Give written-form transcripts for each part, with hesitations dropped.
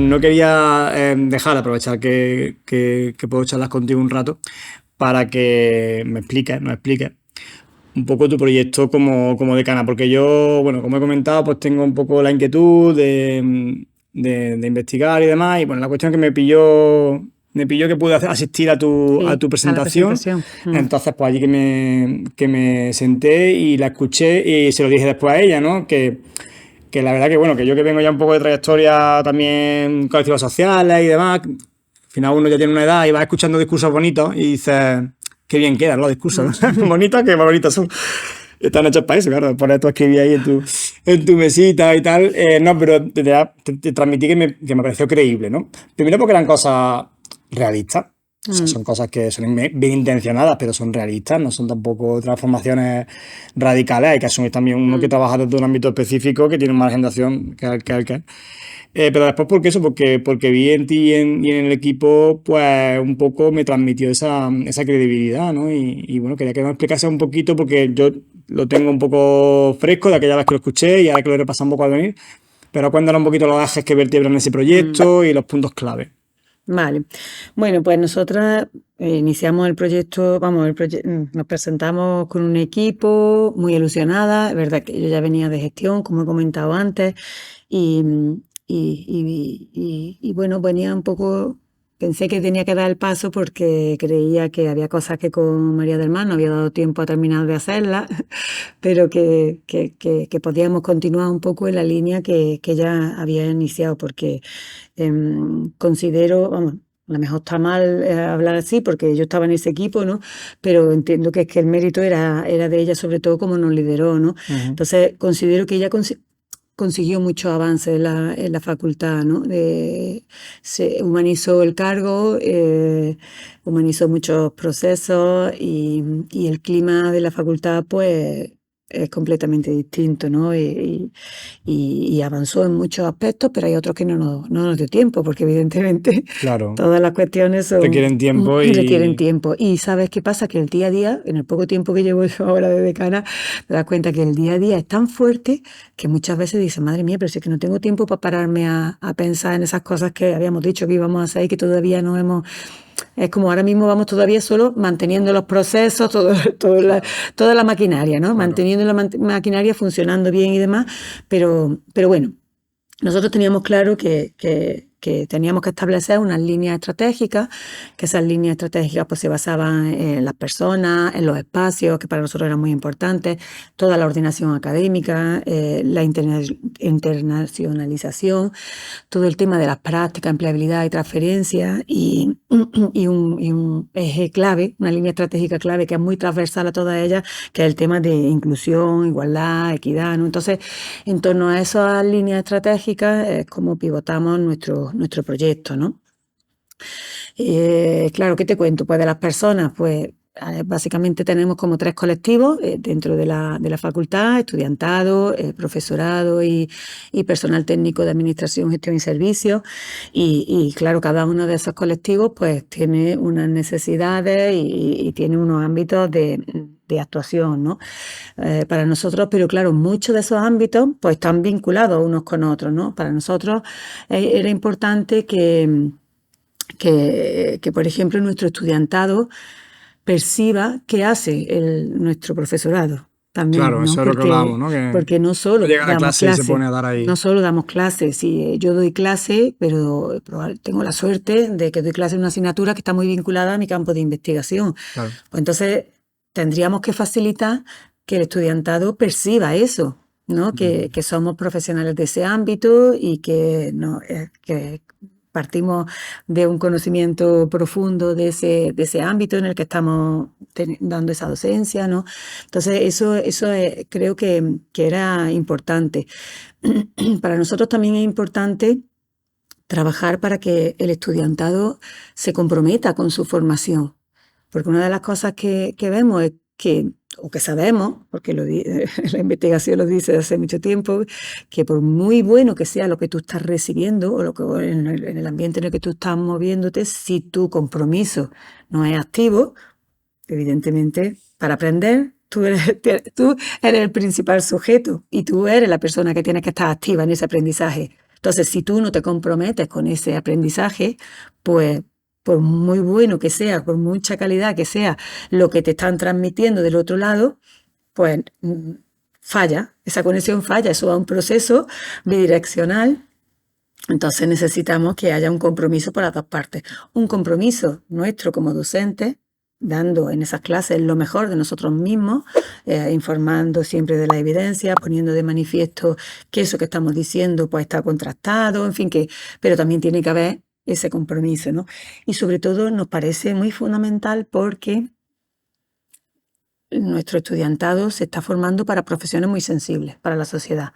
no quería dejar de aprovechar que puedo charlar contigo un rato para que nos expliques un poco tu proyecto como decana, porque yo, bueno, como he comentado, pues tengo un poco la inquietud de investigar y demás, y bueno, la cuestión es que me pilló que pude asistir a tu Sí, a la presentación. presentación. Entonces, pues allí que me senté y la escuché y se lo dije después a ella, ¿no? Que la verdad que, bueno, que yo que vengo ya un poco de trayectoria también colectivos sociales y demás, al final uno ya tiene una edad y va escuchando discursos bonitos y dices, qué bien quedan los discursos, ¿no? Bonitos, que más bonitos son. Están hechos para eso, claro, por esto escribí ahí en tu mesita y tal. No, pero te transmití que me pareció creíble, ¿no? Primero porque eran cosas realistas. O sea, son cosas que son bien intencionadas, pero son realistas, no son tampoco transformaciones radicales. Hay que asumir también uno que trabaja desde un ámbito específico que tiene un margen de acción que. Pero después, ¿por qué eso? Porque vi en ti y en el equipo, pues un poco me transmitió esa credibilidad, ¿no? Y bueno, quería que me explicase un poquito, porque yo lo tengo un poco fresco de aquella vez que lo escuché y ahora que lo he repasado un poco al venir. Pero cuéntanos un poquito los ejes que vertebran ese proyecto y los puntos clave. Vale. Bueno, pues nosotras iniciamos el proyecto, nos presentamos con un equipo muy ilusionada. Es verdad que yo ya venía de gestión, como he comentado antes, y, y bueno, venía un poco, pensé que tenía que dar el paso porque creía que había cosas que con María del Mar no había dado tiempo a terminar de hacerlas, pero que podíamos continuar un poco en la línea que ya había iniciado, porque considero, vamos, a lo mejor está mal hablar así porque yo estaba en ese equipo, ¿no? Pero entiendo que es que el mérito era de ella, sobre todo como nos lideró, ¿no? Entonces considero que ella consiguió muchos avances en la facultad, ¿no? Se humanizó el cargo, humanizó muchos procesos y el clima de la facultad, pues, es completamente distinto, ¿no? Y avanzó en muchos aspectos, pero hay otros que no nos dio tiempo, porque evidentemente Claro, todas las cuestiones requieren tiempo requieren y. tiempo. Y ¿sabes qué pasa? Que el día a día, en el poco tiempo que llevo yo ahora de decana, te das cuenta que el día a día es tan fuerte que muchas veces dices, madre mía, pero si es que no tengo tiempo para pararme a pensar en esas cosas que habíamos dicho que íbamos a hacer y que todavía no hemos. Es como ahora mismo vamos todavía solo manteniendo los procesos, toda la maquinaria, ¿no? Claro. Manteniendo la maquinaria funcionando bien y demás, pero bueno, nosotros teníamos claro que teníamos que establecer unas líneas estratégicas, que esas líneas estratégicas pues se basaban en las personas, en los espacios, que para nosotros eran muy importantes, toda la ordenación académica, la internacionalización, todo el tema de las prácticas, empleabilidad y transferencia y un eje clave, una línea estratégica clave que es muy transversal a todas ellas, que es el tema de inclusión, igualdad, equidad, ¿no? Entonces, en torno a esas líneas estratégicas es como pivotamos nuestro proyecto, ¿no? Claro, ¿qué te cuento? Pues de las personas, pues básicamente tenemos como 3 colectivos dentro de la facultad: estudiantado, profesorado y personal técnico de administración, gestión y servicios. Y claro, cada uno de esos colectivos pues tiene unas necesidades y tiene unos ámbitos de actuación, ¿no? Para nosotros, pero claro, muchos de esos ámbitos pues están vinculados unos con otros, ¿no? Para nosotros era importante que, por ejemplo, nuestro estudiantado perciba qué hace nuestro profesorado también, Claro, ¿no? eso es lo que hablábamos, ¿no? Que Porque no no solo llega a la damos clase y se clase, pone a dar ahí. no solo damos clases, sí, yo doy clase, pero tengo la suerte de que doy clase en una asignatura que está muy vinculada a mi campo de investigación. Claro. Pues entonces tendríamos que facilitar que el estudiantado perciba eso, ¿no? Que somos profesionales de ese ámbito y que, no, que partimos de un conocimiento profundo de ese ámbito en el que estamos dando esa docencia, ¿no? Entonces, eso creo que era importante. Para nosotros también es importante trabajar para que el estudiantado se comprometa con su formación, porque una de las cosas que vemos es que, o que sabemos, porque la investigación lo dice desde hace mucho tiempo, que por muy bueno que sea lo que tú estás recibiendo o en el ambiente en el que tú estás moviéndote, si tu compromiso no es activo, evidentemente, para aprender, tú eres el principal sujeto y tú eres la persona que tiene que estar activa en ese aprendizaje. Entonces, si tú no te comprometes con ese aprendizaje, pues por muy bueno que sea, por mucha calidad que sea lo que te están transmitiendo del otro lado, pues falla, esa conexión falla, eso va a un proceso bidireccional. Entonces necesitamos que haya un compromiso por las dos partes. Un compromiso nuestro como docentes, dando en esas clases lo mejor de nosotros mismos, informando siempre de la evidencia, poniendo de manifiesto que eso que estamos diciendo pues está contrastado, en fin, pero también tiene que haber ese compromiso, ¿no? Y sobre todo nos parece muy fundamental porque nuestro estudiantado se está formando para profesiones muy sensibles para la sociedad.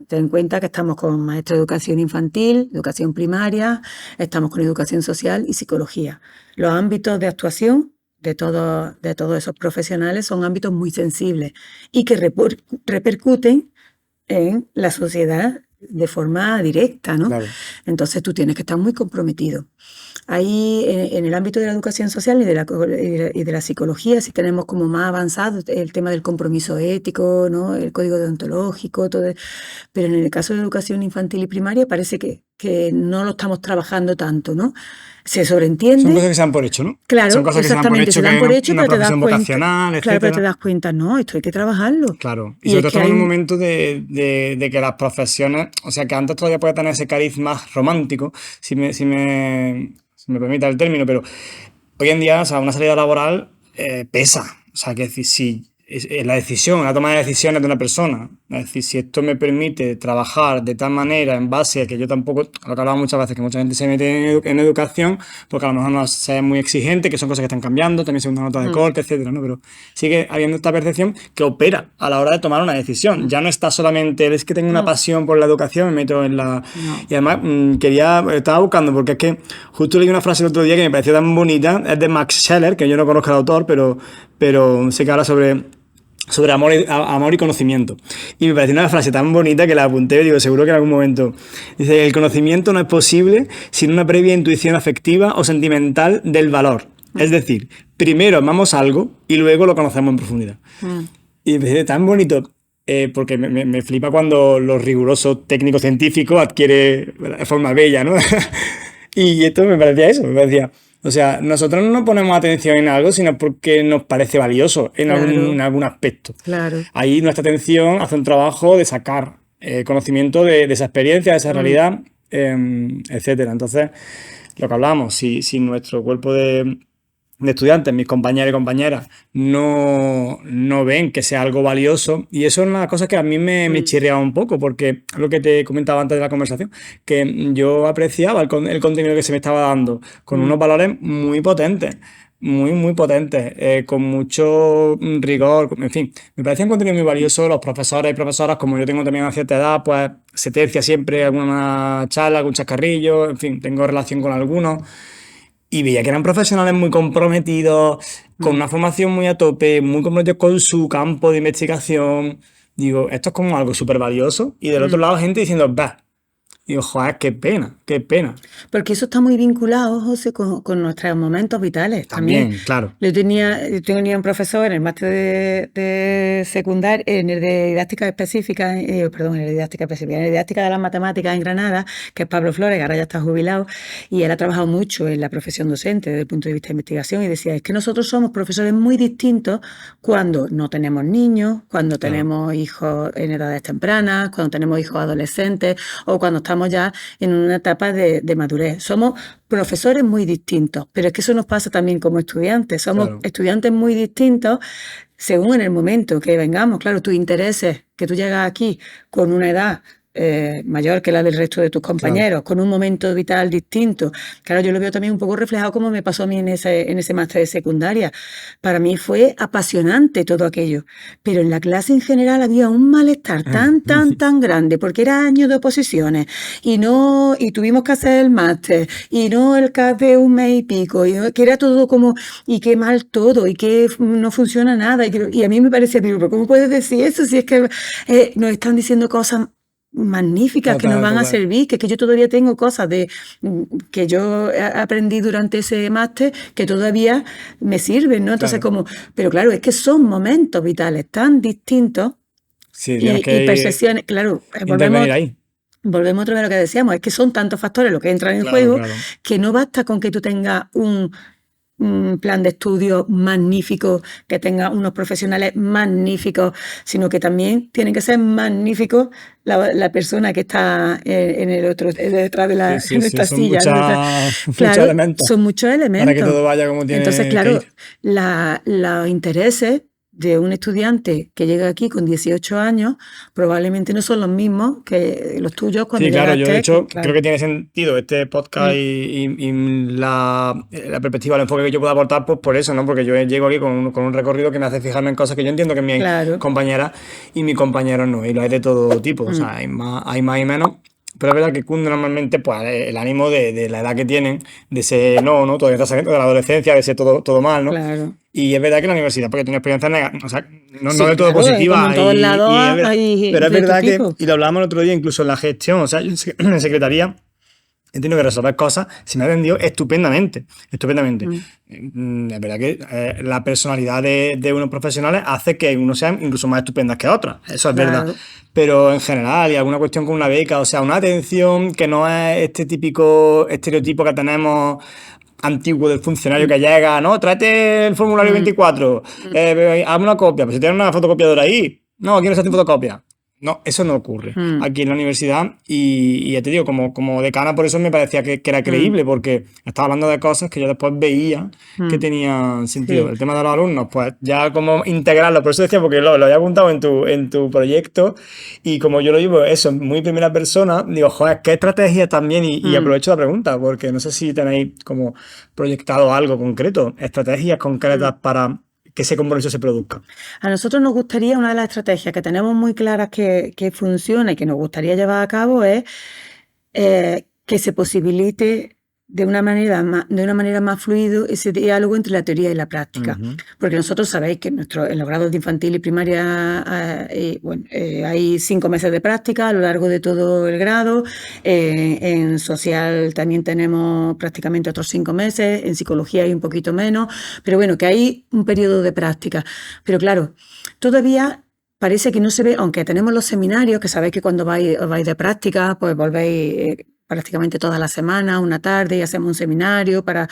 Ten en cuenta que estamos con maestros de educación infantil, educación primaria, estamos con educación social y psicología. Los ámbitos de actuación de todos esos profesionales son ámbitos muy sensibles y que repercuten en la sociedad de forma directa, ¿no? Claro. Entonces tú tienes que estar muy comprometido. Ahí en el ámbito de la educación social y de la psicología sí tenemos como más avanzado el tema del compromiso ético, ¿no? El código deontológico, todo. Pero en el caso de educación infantil y primaria parece que no lo estamos trabajando tanto, ¿no? Se sobreentiende. Son cosas que se dan por hecho, ¿no? Claro, son cosas exactamente, se dan por hecho, una pero te das profesión cuenta. vocacional, Claro, pero te etcétera. das cuenta, no, esto hay que trabajarlo. Claro, Y y sobre es todo que estamos en un hay- momento de que las profesiones, o sea, que antes todavía puede tener ese cariz más romántico, si me permite el término, pero hoy en día, o sea, una salida laboral pesa. O sea, que decir, si la decisión, la toma de decisiones de una persona, es decir, si esto me permite trabajar de tal manera en base a que yo tampoco, lo que hablaba muchas veces, que mucha gente se mete en educación, porque a lo mejor no se es muy exigente, que son cosas que están cambiando, también segunda nota de corte, etcétera, ¿no? Pero sigue habiendo esta percepción que opera a la hora de tomar una decisión. Ya no está solamente, es que tengo una pasión por la educación, me meto en la... No. Y además, estaba buscando, porque es que justo leí una frase el otro día que me pareció tan bonita, es de Max Scheler, que yo no conozco al autor, pero sé que habla sobre amor y conocimiento. Y me pareció una frase tan bonita que la apunté y digo, seguro que en algún momento. Dice, el conocimiento no es posible sin una previa intuición afectiva o sentimental del valor. Es decir, primero amamos algo y luego lo conocemos en profundidad. Y me parece tan bonito, porque me flipa cuando lo riguroso técnico científico adquiere de forma bella, ¿no? Y esto me parecía eso, me parecía... O sea, nosotros no nos ponemos atención en algo, sino porque nos parece valioso en algún aspecto. Claro. Ahí nuestra atención hace un trabajo de sacar conocimiento de esa experiencia, de esa realidad, etcétera. Entonces, lo que hablamos, si nuestro cuerpo de estudiantes, mis compañeros y compañeras, no ven que sea algo valioso, y eso es una cosa que a mí me chirriaba un poco, porque es lo que te comentaba antes de la conversación, que yo apreciaba el contenido que se me estaba dando, con unos valores muy potentes, muy potentes, con mucho rigor, en fin, me parecía un contenido muy valioso. Los profesores y profesoras, como yo tengo también a cierta edad, pues se tercia siempre alguna charla, algún chascarrillo, en fin, tengo relación con algunos. Y veía que eran profesionales muy comprometidos, con una formación muy a tope, muy comprometidos con su campo de investigación. Digo, esto es como algo súper valioso. Y del otro lado, gente diciendo, bah. Digo, joder, qué pena, qué pena. Porque eso está muy vinculado, José, con nuestros momentos vitales también. Claro. Yo tenía un profesor en el máster de secundaria, en el de didáctica específica, en la didáctica de las matemáticas en Granada, que es Pablo Flores, que ahora ya está jubilado, y él ha trabajado mucho en la profesión docente desde el punto de vista de investigación, y decía, es que nosotros somos profesores muy distintos cuando no tenemos niños, cuando tenemos hijos en edades tempranas, cuando tenemos hijos adolescentes, o cuando estamos ya en una etapa de madurez. Somos profesores muy distintos, pero es que eso nos pasa también como estudiantes. Somos estudiantes muy distintos según en el momento que vengamos. Claro, tus intereses, que tú llegas aquí con una edad mayor que la del resto de tus compañeros, con un momento vital distinto. Claro, yo lo veo también un poco reflejado como me pasó a mí en ese máster de secundaria. Para mí fue apasionante todo aquello, pero en la clase en general había un malestar tan grande, porque era año de oposiciones y tuvimos que hacer el máster y no el CAP de un mes y pico, y que era todo como, y qué mal todo, y que no funciona nada, y a mí me parecía, pero ¿cómo puedes decir eso si es que nos están diciendo cosas magníficas que nos van a servir, que yo todavía tengo cosas que yo aprendí durante ese máster que todavía me sirven, ¿no? Entonces pero claro, es que son momentos vitales tan distintos y percepciones, claro, volvemos ahí. volvemos otra vez a lo que decíamos, es que son tantos factores los que entran en Claro, juego claro. que no basta con que tú tengas un plan de estudio magnífico, que tenga unos profesionales magníficos, sino que también tienen que ser magníficos la persona que está en el otro, detrás de Sí, en sí, sí, esta son silla, ¿no? muchos Claro, elementos son muchos para que elementos. todo vaya como Entonces, tiene que claro, ir. los intereses de un estudiante que llega aquí con 18 años probablemente no son los mismos que los tuyos cuando Sí, claro, yo de llegaste. hecho Claro. creo que tiene sentido este podcast Mm. y la perspectiva, el enfoque que yo puedo aportar, pues por eso, ¿no? Porque yo llego aquí con un recorrido que me hace fijarme en cosas que yo entiendo que mis Claro. compañeras y mis compañeros no, y lo hay de todo tipo, o sea, hay más y menos. Pero es verdad que cunde normalmente pues, el ánimo de la edad que tienen, de ese no, todavía está saliendo de la adolescencia, de ser todo mal, ¿no? Claro. Y es verdad que la universidad, porque tiene experiencias negativas, o sea, no Sí, del todo claro, como positivas, en todos lados hay pero es de tu verdad que, tipo. y lo hablábamos el otro día, incluso en la gestión, o sea, yo en secretaría he tenido que resolver cosas, se me ha atendido estupendamente. Es verdad que la personalidad de unos profesionales hace que unos sean incluso más estupendas que otras, eso es verdad. Claro. Pero en general, y alguna cuestión con una beca, o sea, una atención que no es este típico estereotipo que tenemos antiguo del funcionario que llega, ¿no? Tráete el formulario 24, hazme una copia, pues si tienes una fotocopiadora ahí, no, aquí no se hace fotocopia. No, eso no ocurre aquí en la universidad y ya te digo, como decana por eso me parecía que era creíble, porque estaba hablando de cosas que yo después veía que tenían sentido. Sí. El tema de los alumnos, pues ya como integrarlo, por eso decía, porque lo había apuntado en tu proyecto y como yo lo llevo eso en muy primera persona, digo, joder, ¿qué estrategia también? Y aprovecho la pregunta, porque no sé si tenéis como proyectado algo concreto, estrategias concretas para que ese compromiso se produzca. A nosotros nos gustaría, una de las estrategias que tenemos muy claras que funciona y que nos gustaría llevar a cabo es que se posibilite de una manera más fluido ese diálogo entre la teoría y la práctica. Porque nosotros sabéis que en los grados de infantil y primaria hay 5 meses de práctica a lo largo de todo el grado. En social también tenemos prácticamente otros 5 meses, en psicología hay un poquito menos, pero bueno, que hay un periodo de práctica. Pero claro, todavía parece que no se ve, aunque tenemos los seminarios, que sabéis que cuando vais de práctica, pues volvéis prácticamente todas las semanas, una tarde, y hacemos un seminario para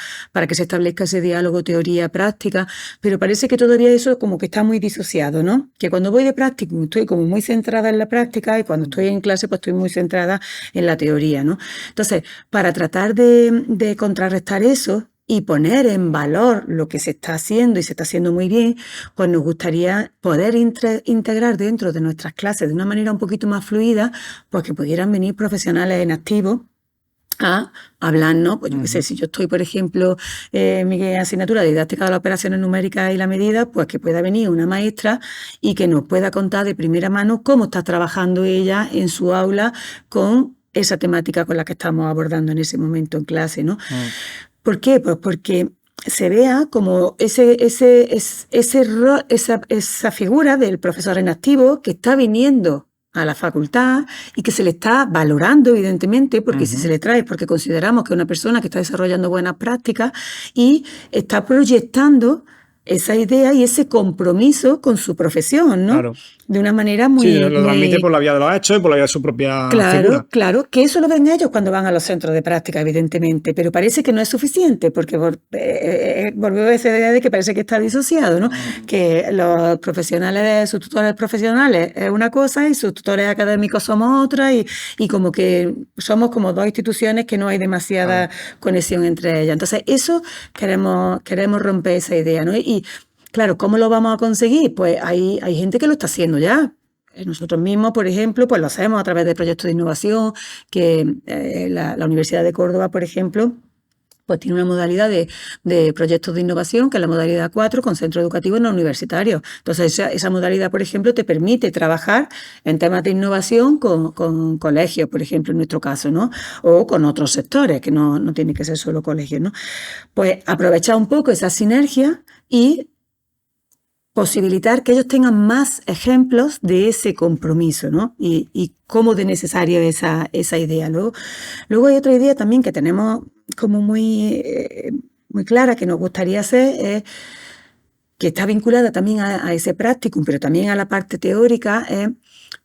que se establezca ese diálogo teoría-práctica, pero parece que todavía eso como que está muy disociado, ¿no? Que cuando voy de práctica estoy como muy centrada en la práctica y cuando estoy en clase pues estoy muy centrada en la teoría, ¿no? Entonces, para tratar de contrarrestar eso y poner en valor lo que se está haciendo y se está haciendo muy bien, pues nos gustaría poder integrar dentro de nuestras clases de una manera un poquito más fluida, pues que pudieran venir profesionales en activo a hablarnos, pues yo qué sé, si yo estoy, por ejemplo, en mi asignatura de didáctica de las operaciones numéricas y la medida, pues que pueda venir una maestra y que nos pueda contar de primera mano cómo está trabajando ella en su aula con esa temática con la que estamos abordando en ese momento en clase, ¿no? ¿Por qué? Pues porque se vea como esa figura del profesor en activo que está viniendo a la facultad y que se le está valorando, evidentemente, porque si se le trae, porque consideramos que es una persona que está desarrollando buenas prácticas y está proyectando esa idea y ese compromiso con su profesión, ¿no? Claro. De una manera muy... Sí, lo transmite por la vía de los hechos y por la vía de su propia figura. Claro, que eso lo ven ellos cuando van a los centros de práctica, evidentemente, pero parece que no es suficiente, porque volvió a esa idea de que parece que está disociado, ¿no? Que los profesionales, sus tutores profesionales es una cosa y sus tutores académicos somos otra, y como que somos como dos instituciones que no hay demasiada conexión entre ellas. Entonces, eso queremos romper esa idea, ¿no? Y claro, ¿cómo lo vamos a conseguir? Pues hay gente que lo está haciendo ya. Nosotros mismos, por ejemplo, pues lo hacemos a través de proyectos de innovación, que la Universidad de Córdoba, por ejemplo, pues tiene una modalidad de proyectos de innovación, que es la modalidad 4, con centros educativos no universitarios. Entonces, esa modalidad, por ejemplo, te permite trabajar en temas de innovación con colegios, por ejemplo, en nuestro caso, ¿no? O con otros sectores, que no tiene que ser solo colegios, ¿no? Pues aprovechar un poco esa sinergia y posibilitar que ellos tengan más ejemplos de ese compromiso, ¿no? Y cómo de necesaria esa idea. Luego hay otra idea también que tenemos como muy clara que nos gustaría hacer, que está vinculada también a ese practicum, pero también a la parte teórica, es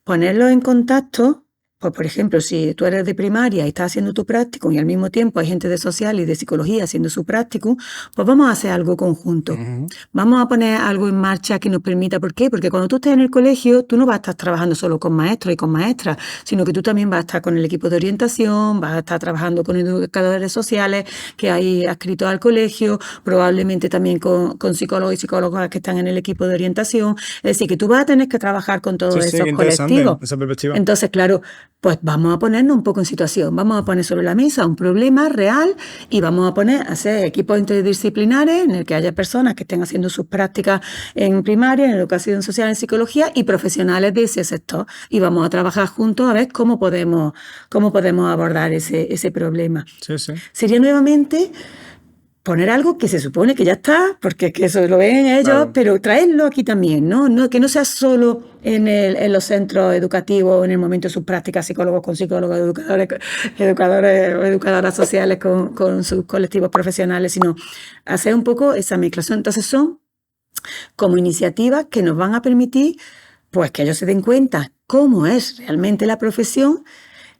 ponerlos en contacto Pues, por ejemplo, si tú eres de primaria y estás haciendo tu práctico y al mismo tiempo hay gente de social y de psicología haciendo su práctico, pues vamos a hacer algo conjunto. Vamos a poner algo en marcha que nos permita. ¿Por qué? Porque cuando tú estés en el colegio, tú no vas a estar trabajando solo con maestros y con maestras, sino que tú también vas a estar con el equipo de orientación, vas a estar trabajando con educadores sociales que hay adscritos al colegio, probablemente también con psicólogos y psicólogas que están en el equipo de orientación. Es decir, que tú vas a tener que trabajar con todos esos colectivos. Esa perspectiva. Entonces, claro, pues vamos a ponernos un poco en situación, vamos a poner sobre la mesa un problema real y vamos a hacer equipos interdisciplinares en el que haya personas que estén haciendo sus prácticas en primaria, en educación social, en psicología y profesionales de ese sector. Y vamos a trabajar juntos a ver cómo podemos abordar ese problema. Sí, sí. Sería nuevamente poner algo que se supone que ya está, porque es que eso lo ven ellos, claro, pero traerlo aquí también, ¿no? Que no sea solo en los centros educativos, en el momento de sus prácticas, psicólogos con psicólogos, educadores o educadoras sociales con sus colectivos profesionales, sino hacer un poco esa mezcla. Entonces son como iniciativas que nos van a permitir pues que ellos se den cuenta cómo es realmente la profesión,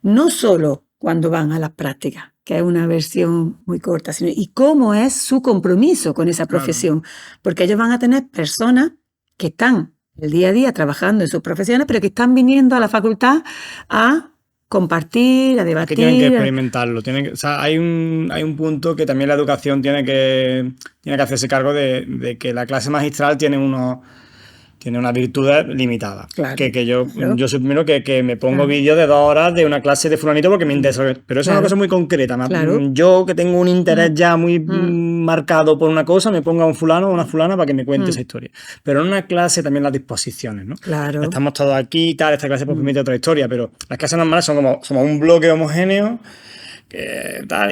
no solo cuando van a las prácticas, que es una versión muy corta, sino y cómo es su compromiso con esa profesión. Claro. Porque ellos van a tener personas que están el día a día trabajando en sus profesiones, pero que están viniendo a la facultad a compartir, a debatir. Que tienen que experimentarlo. O sea, hay un punto que también la educación tiene que hacerse cargo de que la clase magistral tiene unas virtudes limitadas. Claro, que yo soy primero que me pongo vídeos de 2 horas de una clase de fulanito porque me interesa. Pero eso es una cosa muy concreta. Claro. Yo que tengo un interés ya muy marcado por una cosa, me pongo a un fulano o una fulana para que me cuente esa historia. Pero en una clase también las disposiciones, ¿no? Claro. Estamos todos aquí y tal, esta clase pues permite otra historia, pero las clases normales somos un bloque homogéneo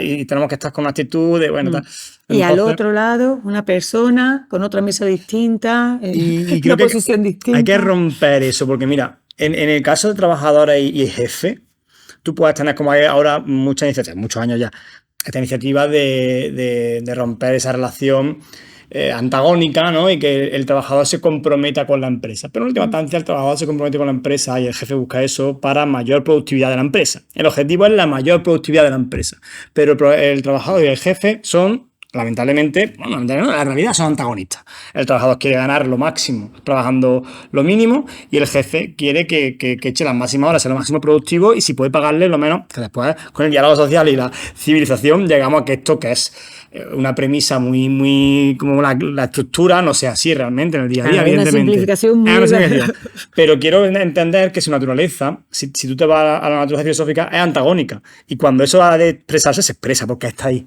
y tenemos que estar con una actitud de bueno, tal. Entonces, y al otro lado, una persona con otra mesa distinta, y una posición distinta. Hay que romper eso, porque mira, en el caso de trabajadores y jefe, tú puedes tener como hay ahora muchas iniciativas, muchos años ya, esta iniciativa de romper esa relación antagónica, ¿no? Y que el trabajador se comprometa con la empresa. Pero en última instancia el trabajador se compromete con la empresa y el jefe busca eso para mayor productividad de la empresa. El objetivo es la mayor productividad de la empresa. Pero el trabajador y el jefe son, lamentablemente, la realidad son antagonistas. El trabajador quiere ganar lo máximo trabajando lo mínimo y el jefe quiere que eche las máximas horas, sea lo máximo productivo y si puede pagarle lo menos, que después con el diálogo social y la civilización llegamos a que esto que es una premisa muy como la estructura no sea así realmente en el día a día, evidentemente. Una simplificación muy Pero quiero entender que su naturaleza, si tú te vas a la naturaleza filosófica, es antagónica y cuando eso ha de expresarse, se expresa porque está ahí.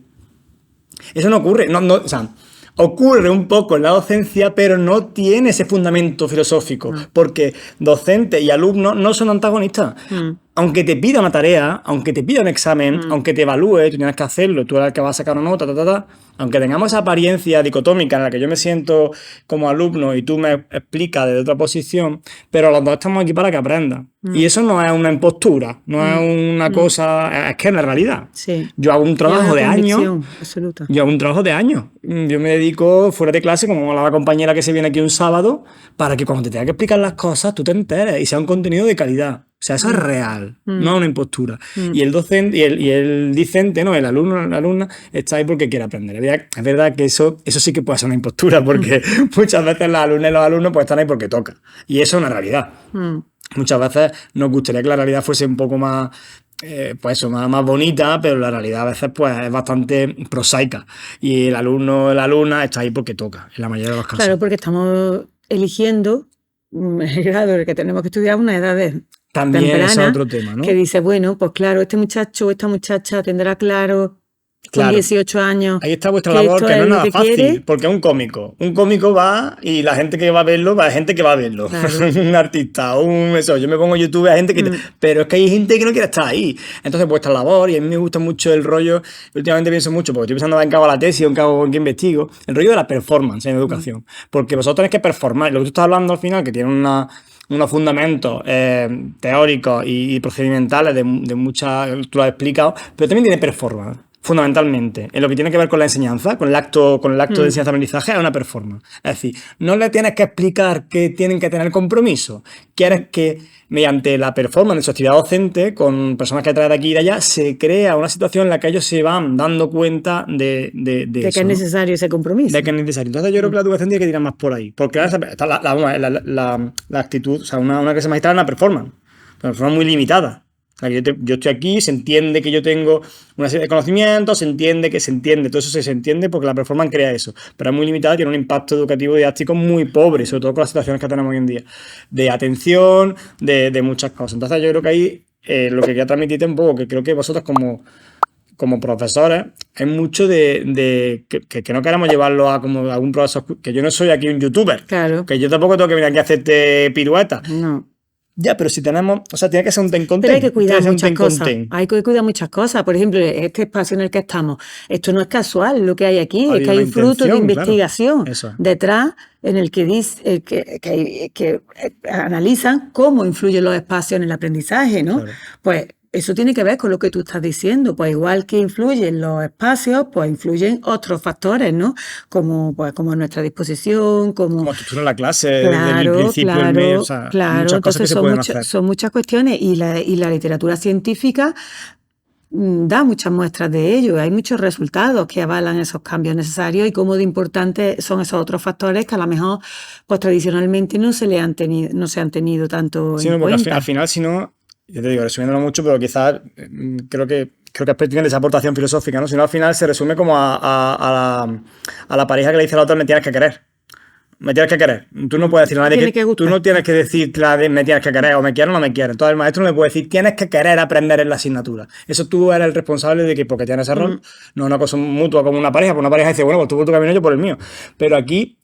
Eso no ocurre, o sea, ocurre un poco en la docencia, pero no tiene ese fundamento filosófico, porque docente y alumno no son antagonistas. Aunque te pida una tarea, aunque te pida un examen, aunque te evalúe, tú tienes que hacerlo, tú eres el que vas a sacar una nota, aunque tengamos esa apariencia dicotómica en la que yo me siento como alumno y tú me explicas desde otra posición, pero los dos estamos aquí para que aprendas. Y eso no es una impostura, no es una cosa, es que es la realidad. Sí. Yo hago un trabajo de años. Absoluta. Yo hago un trabajo de años. Yo me dedico fuera de clase, como la compañera que se viene aquí un sábado, para que cuando te tenga que explicar las cosas, tú te enteres y sea un contenido de calidad. O sea, eso es real, no es una impostura. Y el docente y el discente, ¿no? El alumno, la alumna, está ahí porque quiere aprender. Es verdad que eso sí que puede ser una impostura, porque muchas veces las alumnas y los alumnos pues están ahí porque toca. Y eso es una realidad. Muchas veces nos gustaría que la realidad fuese un poco más, pues eso, más bonita, pero la realidad a veces pues es bastante prosaica. Y el alumno o la alumna está ahí porque toca, en la mayoría de los casos. Claro, porque estamos eligiendo el grado en el que tenemos que estudiar una edad también temprana, es otro tema, ¿no? Que dice, bueno, pues claro, este muchacho o esta muchacha tendrá claro con 18 años. Ahí está vuestra labor, que no es nada fácil, porque es un cómico. Un cómico va y la gente que va a verlo, va a gente que va a verlo. Claro. Un artista, yo me pongo YouTube a gente que... Pero es que hay gente que no quiere estar ahí. Entonces vuestra labor, y a mí me gusta mucho el rollo, últimamente pienso mucho, porque estoy pensando en qué hago la tesis o en qué hago, en qué investigo, el rollo de la performance en educación. Porque vosotros tenéis que performar. Lo que tú estás hablando al final, que tiene unos fundamentos teóricos y procedimentales de muchas, tú lo has explicado, pero también tiene performance. fundamentalmente, en lo que tiene que ver con la enseñanza, con el acto de enseñanza-aprendizaje, es una performance. Es decir, no le tienes que explicar que tienen que tener compromiso. Quieres que, mediante la performance de su actividad docente, con personas que traen de aquí y de allá, se crea una situación en la que ellos se van dando cuenta de eso, que es necesario ese compromiso. De que es necesario. Entonces yo creo que la educación tiene que tirar más por ahí. Porque ahora está la actitud, o sea, una clase magistral es una performance muy limitada. O sea, yo estoy aquí, se entiende que yo tengo una serie de conocimientos, se entiende, todo eso se entiende porque la performance crea eso, pero es muy limitada, tiene un impacto educativo y didáctico muy pobre, sobre todo con las situaciones que tenemos hoy en día, de atención, de muchas cosas. Entonces yo creo que ahí lo que quería transmitirte un poco, que creo que vosotros como profesores, hay mucho de que no queremos llevarlo a como algún profesor, que yo no soy aquí un youtuber, claro, que yo tampoco tengo que venir aquí a hacerte piruetas. no. Ya, pero si tenemos, o sea, tiene que ser un ten con Pero hay que cuidar tiene muchas que ser un ten cosas. con ten. Hay que cuidar muchas cosas. Por ejemplo, este espacio en el que estamos, esto no es casual lo que hay aquí, Hay es que hay una un fruto de intención, investigación claro. Eso. detrás en el que dice que analizan cómo influyen los espacios en el aprendizaje, ¿no? Claro. Pues eso tiene que ver con lo que tú estás diciendo. Pues igual que influyen los espacios, pues influyen otros factores, ¿no? Como nuestra disposición, Como estructura la clase, desde el Claro, principio, el medio, o sea, claro. muchas cosas que Entonces se pueden hacer. son muchas cuestiones y la literatura científica da muchas muestras de ello. Hay muchos resultados que avalan esos cambios necesarios y cómo de importantes son esos otros factores que a lo mejor pues tradicionalmente no se han tenido tanto Sí, en no, porque cuenta. al final, si no, ya te digo, resumiéndolo mucho, pero quizás creo que es pertinente esa aportación filosófica, ¿no? Si no, al final se resume como a la pareja que le dice a la otra, me tienes que querer. Me tienes que querer. Tú no puedes decir a nadie tú no tienes que decir me tienes que querer o me quieres o no me quieres. Entonces el maestro no le puede decir tienes que querer aprender en la asignatura. Eso tú eres el responsable de que porque tienes ese rol, no es una cosa mutua como una pareja, porque una pareja dice, bueno, pues tú por tu camino, yo por el mío. Pero aquí,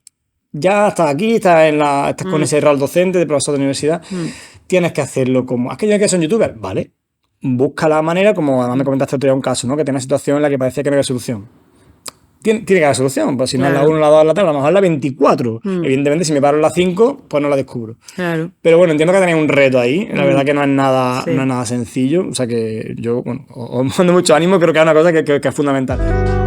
ya estás aquí, estás con ese rol docente de profesor de universidad, tienes que hacerlo como aquellos que son youtubers, vale. Busca la manera, como además me comentaste otro día un caso, ¿no? Que tiene una situación en la que parece que no hay solución. Tiene que haber solución, pues si no es la 1, la 2, la 3, a lo mejor es la 24. Evidentemente, si me paro en la 5, pues no la descubro. Claro. Pero bueno, entiendo que tenéis un reto ahí. La verdad que no es nada sencillo. O sea que yo, bueno, os mando mucho ánimo, creo que es una cosa que es fundamental.